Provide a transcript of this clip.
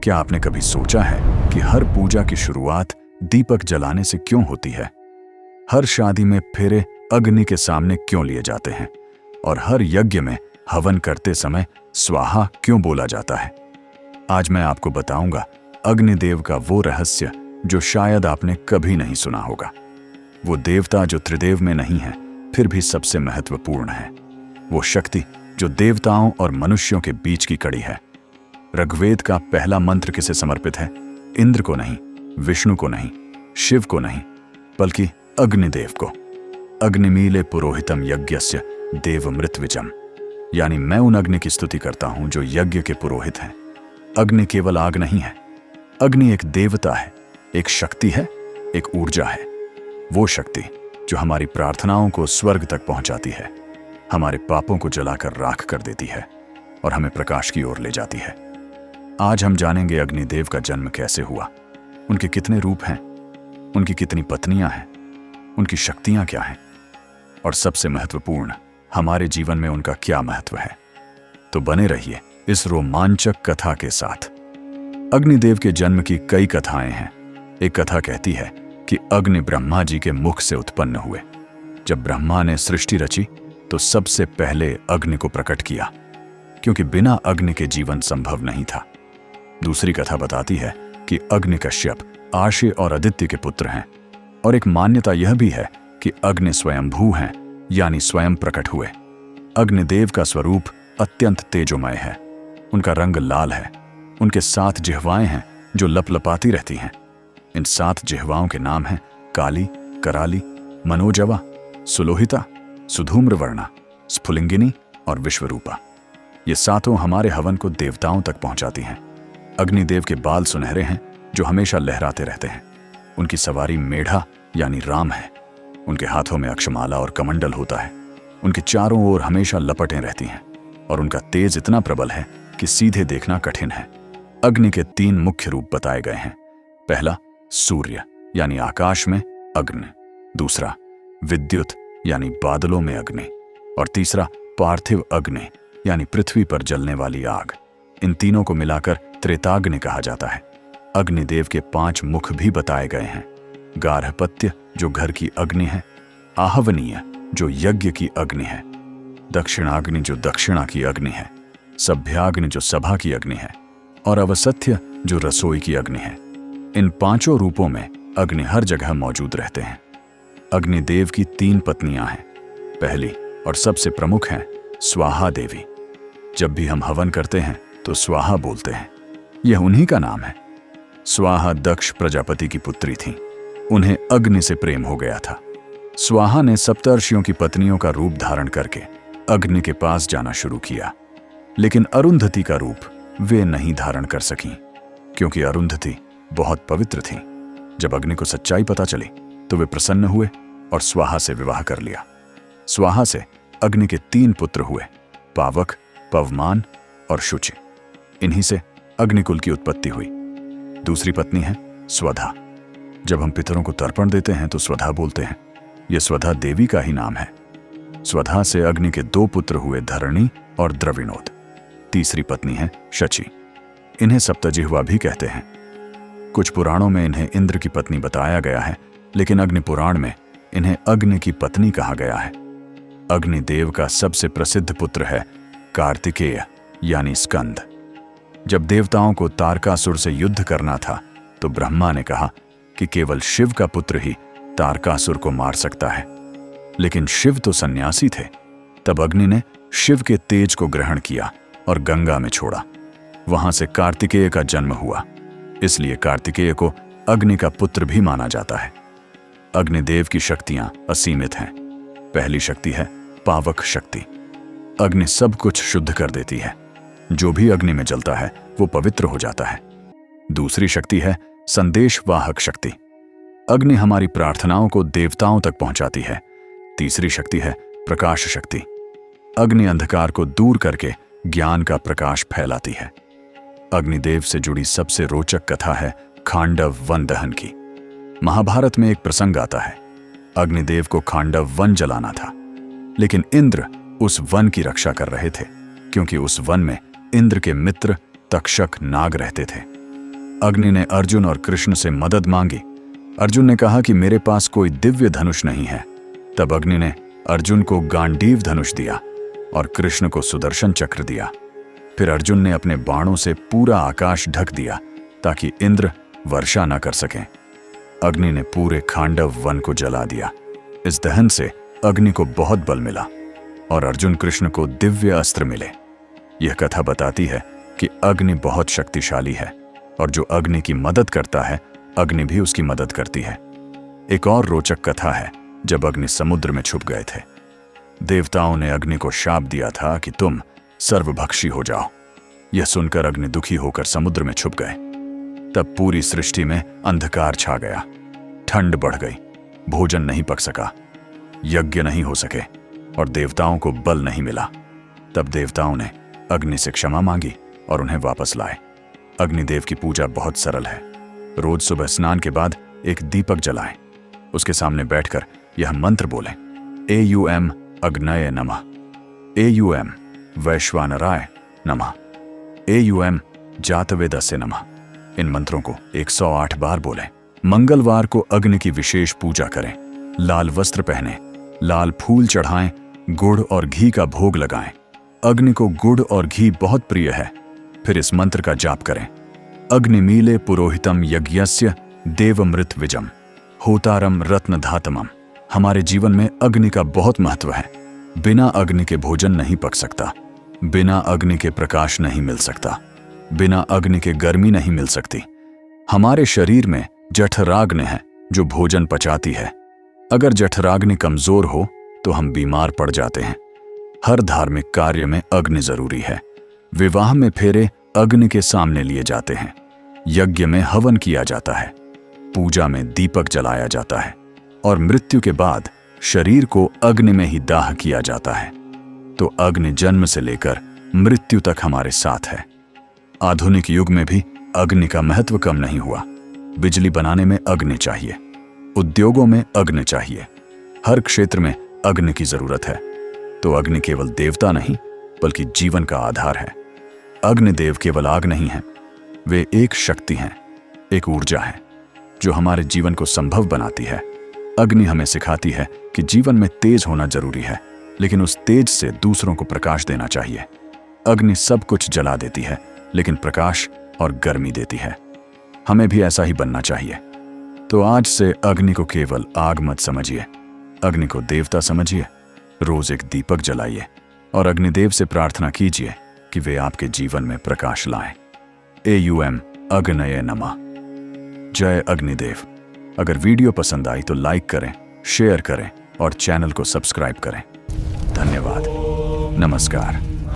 क्या आपने कभी सोचा है कि हर पूजा की शुरुआत दीपक जलाने से क्यों होती है? हर शादी में फेरे अग्नि के सामने क्यों लिए जाते हैं? और हर यज्ञ में हवन करते समय स्वाहा क्यों बोला जाता है? आज मैं आपको बताऊंगा अग्निदेव का वो रहस्य जो शायद आपने कभी नहीं सुना होगा। वो देवता जो त्रिदेव में नहीं है फिर भी सबसे महत्वपूर्ण है। वो शक्ति जो देवताओं और मनुष्यों के बीच की कड़ी है। ऋग्वेद का पहला मंत्र किसे समर्पित है? इंद्र को नहीं, विष्णु को नहीं, शिव को नहीं, बल्कि अग्निदेव को। अग्निमीले पुरोहितम यज्ञस्य देवमृतविजम, यानी मैं उन अग्नि की स्तुति करता हूं जो यज्ञ के पुरोहित हैं। अग्नि केवल आग नहीं है, अग्नि एक देवता है, एक शक्ति है, एक ऊर्जा है। वो शक्ति जो हमारी प्रार्थनाओं को स्वर्ग तक पहुंचाती है, हमारे पापों को जलाकर राख कर देती है और हमें प्रकाश की ओर ले जाती है। आज हम जानेंगे अग्निदेव का जन्म कैसे हुआ, उनके कितने रूप हैं, उनकी कितनी पत्नियां हैं, उनकी शक्तियां क्या हैं, और सबसे महत्वपूर्ण, हमारे जीवन में उनका क्या महत्व है। तो बने रहिए इस रोमांचक कथा के साथ। अग्निदेव के जन्म की कई कथाएं हैं। एक कथा कहती है कि अग्नि ब्रह्मा जी के मुख से उत्पन्न हुए। जब ब्रह्मा ने सृष्टि रची तो सबसे पहले अग्नि को प्रकट किया, क्योंकि बिना अग्नि के जीवन संभव नहीं था। दूसरी कथा बताती है कि अग्नि कश्यप, आशे और आदित्य के पुत्र हैं, और एक मान्यता यह भी है कि अग्नि स्वयंभू हैं, यानी स्वयं प्रकट हुए। अग्निदेव का स्वरूप अत्यंत तेजोमय है। उनका रंग लाल है। उनके 7 जिह्वाएं हैं जो लपलपाती रहती हैं। इन 7 जिह्वाओं के नाम हैं काली, कराली, मनोजवा, सुलोहिता, सुधूम्रवर्णा, स्फुलिंगिनी और विश्वरूपा। ये 7 हमारे हवन को देवताओं तक पहुंचाती हैं। अग्निदेव के बाल सुनहरे हैं जो हमेशा लहराते रहते हैं। उनकी सवारी मेढ़ा यानी राम है। उनके हाथों में अक्षमाला और कमंडल होता है। उनके चारों ओर हमेशा लपटें रहती हैं और उनका तेज इतना प्रबल है कि सीधे देखना कठिन है। अग्नि के 3 मुख्य रूप बताए गए हैं। पहला सूर्य यानी आकाश में अग्नि, दूसरा विद्युत यानी बादलों में अग्नि, और तीसरा पार्थिव अग्नि यानी पृथ्वी पर जलने वाली आग। इन तीनों को मिलाकर त्रेताग्नि कहा जाता है। अग्निदेव के 5 मुख भी बताए गए हैं। गार्हपत्य जो घर की अग्नि है, आहवनीय जो यज्ञ की अग्नि है, दक्षिणाग्नि जो दक्षिणा की अग्नि है, सभ्याग्नि जो सभा की अग्नि है, और अवसथ्य जो रसोई की अग्नि है। इन 5 रूपों में अग्नि हर जगह मौजूद रहते हैं। अग्निदेव की 3 पत्नियां हैं। पहली और सबसे प्रमुख हैं स्वाहा देवी। जब भी हम हवन करते हैं तो स्वाहा बोलते हैं। यह उन्हीं का नाम है। स्वाहा दक्ष प्रजापति की पुत्री थीं। उन्हें अग्नि से प्रेम हो गया था। स्वाहा ने सप्तर्षियों की पत्नियों का रूप धारण करके अग्नि के पास जाना शुरू किया, लेकिन अरुंधति का रूप वे नहीं धारण कर सकीं, क्योंकि अरुंधति बहुत पवित्र थीं। जब अग्नि को सच्चाई पता चली तो वे प्रसन्न हुए और स्वाहा से विवाह कर लिया। स्वाहा से अग्नि के 3 पुत्र हुए, पावक, पवमान और शुचि। इन्हीं से अग्निकुल की उत्पत्ति हुई। दूसरी पत्नी है स्वधा। जब हम पितरों को तर्पण देते हैं तो स्वधा बोलते हैं। यह स्वधा देवी का ही नाम है। स्वधा से अग्नि के 2 पुत्र हुए, धरणी और द्रविणोद। तीसरी पत्नी है शची। इन्हें सप्तजिह्वा भी कहते हैं। कुछ पुराणों में इन्हें इंद्र की पत्नी बताया गया है, लेकिन अग्नि पुराण में इन्हें अग्नि की पत्नी कहा गया है। अग्निदेव का सबसे प्रसिद्ध पुत्र है कार्तिकेय यानी स्कंद। जब देवताओं को तारकासुर से युद्ध करना था तो ब्रह्मा ने कहा कि केवल शिव का पुत्र ही तारकासुर को मार सकता है, लेकिन शिव तो सन्यासी थे। तब अग्नि ने शिव के तेज को ग्रहण किया और गंगा में छोड़ा। वहां से कार्तिकेय का जन्म हुआ। इसलिए कार्तिकेय को अग्नि का पुत्र भी माना जाता है। अग्निदेव की शक्तियां असीमित हैं। पहली शक्ति है पावक शक्ति। अग्नि सब कुछ शुद्ध कर देती है। जो भी अग्नि में जलता है वो पवित्र हो जाता है। दूसरी शक्ति है संदेशवाहक शक्ति। अग्नि हमारी प्रार्थनाओं को देवताओं तक पहुंचाती है। तीसरी शक्ति है प्रकाश शक्ति। अग्नि अंधकार को दूर करके ज्ञान का प्रकाश फैलाती है। अग्निदेव से जुड़ी सबसे रोचक कथा है खांडव वन दहन की। महाभारत में एक प्रसंग आता है। अग्निदेव को खांडव वन जलाना था, लेकिन इंद्र उस वन की रक्षा कर रहे थे, क्योंकि उस वन में इंद्र के मित्र तक्षक नाग रहते थे। अग्नि ने अर्जुन और कृष्ण से मदद मांगी। अर्जुन ने कहा कि मेरे पास कोई दिव्य धनुष नहीं है। तब अग्नि ने अर्जुन को गांडीव धनुष दिया और कृष्ण को सुदर्शन चक्र दिया। फिर अर्जुन ने अपने बाणों से पूरा आकाश ढक दिया ताकि इंद्र वर्षा न कर सकें। अग्नि ने पूरे खांडव वन को जला दिया। इस दहन से अग्नि को बहुत बल मिला और अर्जुन कृष्ण को दिव्य अस्त्र मिले। यह कथा बताती है कि अग्नि बहुत शक्तिशाली है और जो अग्नि की मदद करता है, अग्नि भी उसकी मदद करती है। एक और रोचक कथा है जब अग्नि समुद्र में छुप गए थे। देवताओं ने अग्नि को शाप दिया था कि तुम सर्वभक्षी हो जाओ। यह सुनकर अग्नि दुखी होकर समुद्र में छुप गए। तब पूरी सृष्टि में अंधकार छा गया, ठंड बढ़ गई, भोजन नहीं पक सका, यज्ञ नहीं हो सके और देवताओं को बल नहीं मिला। तब देवताओं ने अग्नि से क्षमा मांगी और उन्हें वापस लाए। अग्निदेव की पूजा बहुत सरल है। रोज सुबह स्नान के बाद एक दीपक जलाएं। उसके सामने बैठकर यह मंत्र बोलें, AUM अग्नये नमः, AUM वैश्वानराय नमः, AUM जातवेदस्य नमः। इन मंत्रों को 108 बार बोलें। मंगलवार को अग्नि की विशेष पूजा करें। लाल वस्त्र पहने, लाल फूल चढ़ाएं, गुड़ और घी का भोग लगाएं। अग्नि को गुड़ और घी बहुत प्रिय है। फिर इस मंत्र का जाप करें, अग्निमीले पुरोहितम यज्ञस्य देवमृत विजम होतारम रत्नधातमम। हमारे जीवन में अग्नि का बहुत महत्व है। बिना अग्नि के भोजन नहीं पक सकता, बिना अग्नि के प्रकाश नहीं मिल सकता, बिना अग्नि के गर्मी नहीं मिल सकती। हमारे शरीर में जठराग्नि है जो भोजन पचाती है। अगर जठराग्नि कमजोर हो तो हम बीमार पड़ जाते हैं। हर धार्मिक कार्य में अग्नि जरूरी है। विवाह में फेरे अग्नि के सामने लिए जाते हैं, यज्ञ में हवन किया जाता है, पूजा में दीपक जलाया जाता है और मृत्यु के बाद शरीर को अग्नि में ही दाह किया जाता है। तो अग्नि जन्म से लेकर मृत्यु तक हमारे साथ है। आधुनिक युग में भी अग्नि का महत्व कम नहीं हुआ। बिजली बनाने में अग्नि चाहिए, उद्योगों में अग्नि चाहिए, हर क्षेत्र में अग्नि की जरूरत है। तो अग्नि केवल देवता नहीं बल्कि जीवन का आधार है। अग्निदेव केवल आग नहीं है, वे एक शक्ति हैं, एक ऊर्जा है जो हमारे जीवन को संभव बनाती है। अग्नि हमें सिखाती है कि जीवन में तेज होना जरूरी है, लेकिन उस तेज से दूसरों को प्रकाश देना चाहिए। अग्नि सब कुछ जला देती है लेकिन प्रकाश और गर्मी देती है। हमें भी ऐसा ही बनना चाहिए। तो आज से अग्नि को केवल आग मत समझिए, अग्नि को देवता समझिए। रोज एक दीपक जलाइए और अग्निदेव से प्रार्थना कीजिए कि वे आपके जीवन में प्रकाश लाएं। AUM अग्नये नमः। जय अग्निदेव। अगर वीडियो पसंद आई तो लाइक करें, शेयर करें और चैनल को सब्सक्राइब करें। धन्यवाद। नमस्कार।